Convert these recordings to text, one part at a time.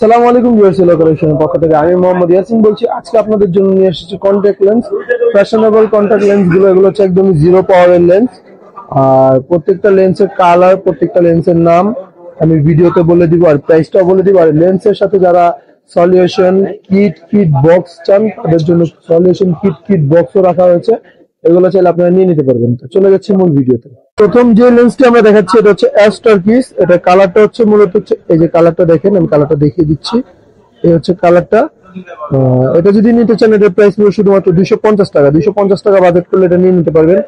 আসসালামু আলাইকুম ভিউয়ার্স, এলো কালেকশনের পক্ষ থেকে আমি মোহাম্মদ ইয়াসিন বলছি। আজকে আপনাদের জন্য নিয়ে এসেছি contact lens, fashionable contact lens গুলো। এগুলো হচ্ছে একদম জিরো পাওয়ারের লেন্স। আর প্রত্যেকটা লেন্সের কালার, প্রত্যেকটা লেন্সের নাম আমি ভিডিওতে বলে দিব, আর প্রাইসটাও বলে দিব। আর লেন্সের সাথে যারা সলিউশন কিট বক্স চান, তাদের জন্য সলিউশন কিট বক্সও রাখা হয়েছে। এগুলো চাইলে আপনারা নিয়ে নিতে পারবেন। তো চলে যাচ্ছি মূল ভিডিওতে। প্রথম যে লেন্সটি আমরা দেখাচ্ছি এটা হচ্ছে অ্যাস্টার কিস। এটা কালারটা হচ্ছে মূলত হচ্ছে এই যে কালারটা দেখেন, আমি কালারটা দেখিয়ে দিচ্ছি। এই হচ্ছে কালারটা। এটা যদি নিতে চান, এটার প্রাইস পড়বে শুধুমাত্র 250 টাকা। 250 টাকা বাজেট করলে এটা নিয়ে নিতে পারবেন।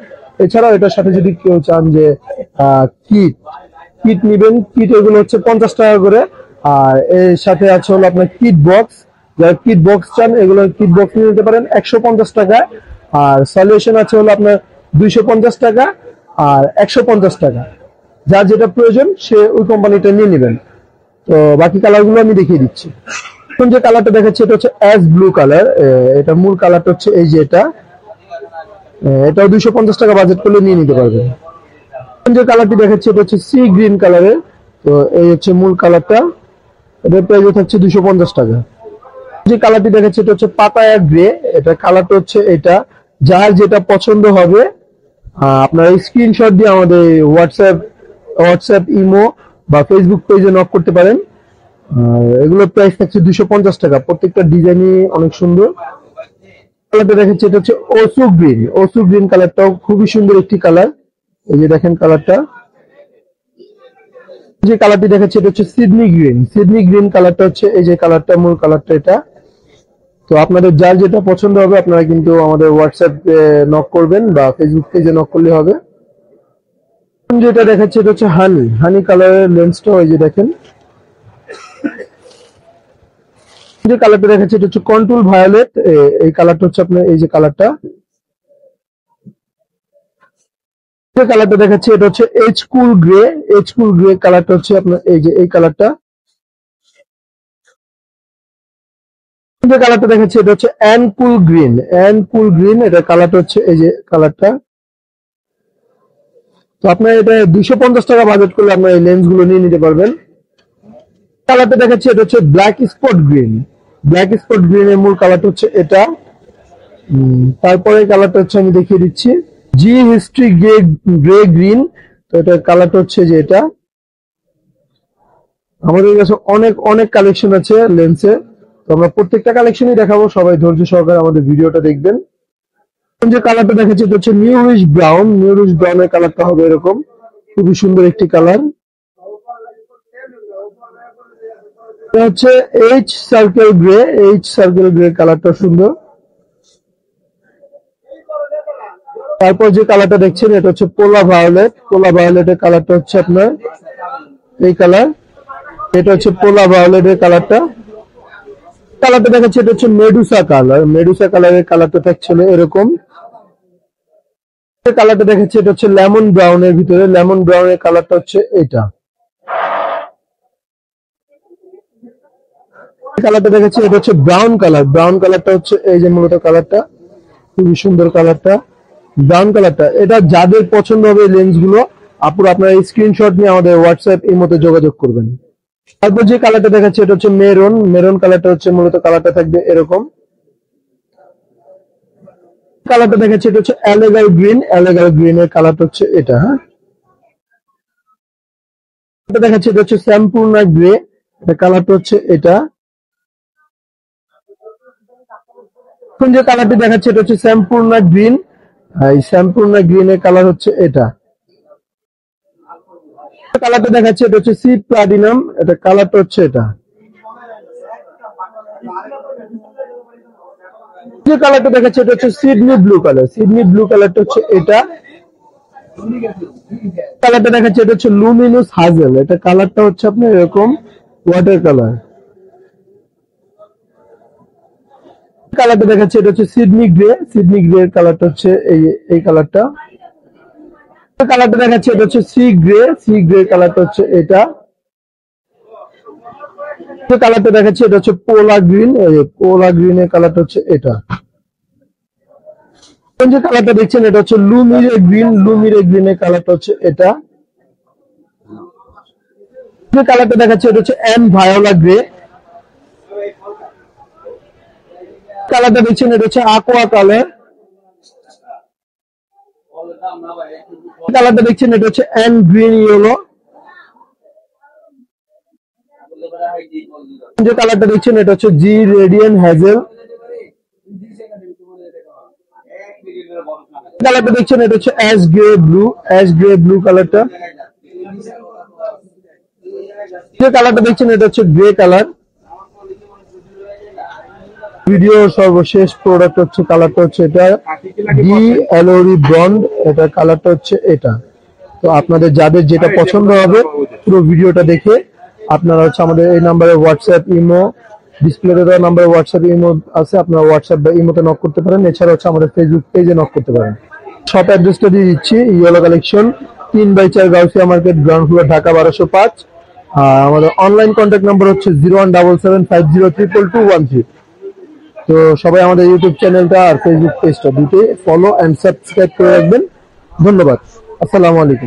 এছাড়াও এটার সাথে যদি কেউ চান যে কিট নিবেন, কিট এগুলো হচ্ছে 50 টাকা করে। আর এর সাথে আছে হলো আপনার কিট বক্স। যারা কিট বক্স চান, এগুলো কিট বক্স নিয়ে নিতে পারেন 150 টাকায়। আর সলিউশন আছে হলো আপনার 250 টাকা আর 150 টাকা। যার যেটা প্রয়োজন সে ওই কোম্পানিটা নিয়ে নেবেন। তো বাকি কালারগুলো আমি দেখিয়ে দিচ্ছি। এখন যে কালারটা দেখাচ্ছি এটা হচ্ছে অ্যাশ ব্লু কালার। এটা মূল কালারটা হচ্ছে এই যে এটাও 250 টাকা বাজেট করলে নিয়ে নিতে পারবেন। এখন যে কালারটি দেখাচ্ছি এটা হচ্ছে সি গ্রিন কালারের। তো এই হচ্ছে মূল কালারটা। এটার প্রাইস থাকছে 250 টাকা। যে কালারটি দেখাচ্ছি এটা হচ্ছে পাতায়া গ্রে। এটা কালারটা হচ্ছে এটা। যার যেটা পছন্দ হবে আপনারা স্ক্রিনশট দিয়ে আমাদের হোয়াটসঅ্যাপ ইমো বা ফেসবুক পেজে নক করতে পারেন। এগুলোর প্রাইস থাকছে 250 টাকা। প্রত্যেকটা ডিজাইনই অনেক সুন্দর। কালারটা দেখাচ্ছি এটা হচ্ছে ওসু গ্রিন কালারটাও খুবই সুন্দর একটি কালার। এই যে দেখেন কালারটা। যে কালারটি দেখাচ্ছি এটা হচ্ছে সিডনি গ্রিন কালারটা হচ্ছে এই যে কালারটা, মূল কালারটা এটা। তো আপনাদের যার যেটা পছন্দ হবে আপনারা কিন্তু আমাদের হোয়াটসঅ্যাপে নক করবেন বা ফেসবুক পেজে নক করলে হবে। যেটা দেখাচ্ছে এটা হচ্ছে হানি কালারের লেন্সটা। ওই যে দেখেন যে কালারটা দেখাচ্ছে এটা হচ্ছে কন্ট্রোল ভায়োলেট। এই কালারটা হচ্ছে আপনার এই যে কালারটা। যে কালারটা দেখাচ্ছে এটা হচ্ছে এইচ কুল গ্রে কালারটা হচ্ছে আপনার এই যে এই কালারটা। যে কালারটা দেখাচ্ছে এটা হচ্ছে অ্যান কুল গ্রিন। এটা কালারটা হচ্ছে এই যে কালারটা। তো আপনার এটা 250 টাকা বাজেট করলে আপনার এই লেন্স গুলো নিয়ে নিতে পারবেন। কালারটা দেখাচ্ছে এটা হচ্ছে ব্ল্যাক স্পট গ্রিন এর মূল কালারটা হচ্ছে এটা। তারপরে কালারটা হচ্ছে আমি দেখিয়ে দিচ্ছি জি হিস্ট্রি গ্রে গ্রিন। তো এটার কালারটা হচ্ছে যে এটা। আমাদের কাছে অনেক অনেক কালেকশন আছে লেন্সে। তো আমরা প্রত্যেকটা কালেকশনই দেখাবো, সবাই ধৈর্য সহকারে আমাদের ভিডিওটা দেখবেন। যে কালারটা দেখাচ্ছে এটা হচ্ছে নিউরিশ ব্রাউনের কালারটা হবে এরকম। খুবই সুন্দর একটি কালার। এটা হচ্ছে এইচ সার্কেল গ্রে কালারটা সুন্দর। তারপর যে কালারটা দেখছেন এটা হচ্ছে পোলা ভায়োলেটের কালারটা হচ্ছে আপনার এই কালার। এটা হচ্ছে পোলা ভায়োলেটের কালারটা দেখাচ্ছে এটা হচ্ছে মেডুসা কালারের কালারটা থাকছিল এরকম। কালারটা দেখাচ্ছে এটা হচ্ছে লেমন ব্রাউনের কালারটা হচ্ছে এটা। কালারটা দেখাচ্ছে এটা হচ্ছে ব্রাউন কালারটা হচ্ছে এই যে মূলত কালারটা। খুবই সুন্দর কালারটা, ব্রাউন কালারটা। এটা যাদের পছন্দ হবে লেন্স গুলো আপুরা আপনারা স্ক্রিনশট নিয়ে আমাদের হোয়াটসঅ্যাপ এই মতো যোগাযোগ করবেন। তারপর যে কালারটা দেখাচ্ছে এটা হচ্ছে মেরুন কালারটা হচ্ছে মূলত কালারটা থাকবে এরকম। কালারটা দেখাচ্ছে এটা হচ্ছে অ্যালেগার গ্রিনের কালারটা হচ্ছে এটা। হ্যাঁ, দেখাচ্ছে এটা হচ্ছে সম্পূর্ণ গ্রে। কালারটা হচ্ছে এটা। এখন যে কালারটি দেখাচ্ছে এটা হচ্ছে সম্পূর্ণ গ্রিন। এই সম্পূর্ণ গ্রিনের কালার হচ্ছে এটা। কালারটা দেখাচ্ছে এটা হচ্ছে সি প্লাটিনাম। এটা কালারটা হচ্ছে এটা। যে কালারটা দেখাচ্ছে এটা হচ্ছে সিডনি ব্লু কালারটা হচ্ছে এটা। কালারটা দেখাচ্ছে এটা হচ্ছে লুমিনাস হাজেল। এটা কালারটা হচ্ছে আপনার এরকম ওয়াটার কালার। কালারটা দেখাচ্ছে এটা হচ্ছে সিডনি গ্রে এর কালারটা হচ্ছে এই কালারটা। কালারটা দেখাচ্ছে এটা হচ্ছে সি গ্রে কালারটা হচ্ছে এটা। কালারটা দেখাচ্ছে এটা হচ্ছে পোলা গ্রিনের কালারটা হচ্ছে এটা। যে কালারটা দেখছেন এটা হচ্ছে লুমিরে গ্রিনের কালারটা হচ্ছে এটা। যে কালারটা দেখাচ্ছে এটা হচ্ছে এন ভায়োলা গ্রে। কালারটা দেখছেন এটা হচ্ছে aqua কালার। কালারটা দেখছেন এটা হচ্ছে অ্যান্ড গ্রিন ইয়েলো। যে কালারটা দেখছেন এটা হচ্ছে জি রেডিয়েন্ট হ্যাজেল। কালারটা দেখছেন এটা হচ্ছে অ্যাশ গ্রে ব্লু কালারটা। যে কালারটা দেখছেন এটা হচ্ছে গ্রে কালার। ভিডিও সর্বশেষ প্রোডাক্ট হচ্ছে কালারটা হচ্ছে এটা ডি অ্যালোরি ব্রন্ড, এটা কালারটা হচ্ছে এটা। তো আপনাদের যাদের যেটা পছন্দ হবে পুরো ভিডিওটা দেখে আপনারা হচ্ছে আমাদের এই নাম্বারে হোয়াটসঅ্যাপ ইমো ডিসপ্লেতে দেওয়া নাম্বারে হোয়াটসঅ্যাপ ইমো আছে, আপনারা হোয়াটসঅ্যাপ বা ইমোতে নক করতে পারেন। এছাড়া হচ্ছে আমাদের ফেসবুক পেজে নক করতে পারেন। শপ অ্যাড্রেসটা দিয়ে দিচ্ছি, yellow collection 3/4 Gausia market, ground floor, Dhaka 1205। আর আমাদের অনলাইন কন্ট্যাক্ট নাম্বার হচ্ছে 0177502213। তো সবাই আমাদের ইউটিউব চ্যানেলটা আর ফেসবুক পেজটা দুটোই ফলো এন্ড সাবস্ক্রাইব করে রাখবেন। ধন্যবাদ, আসসালামু আলাইকুম।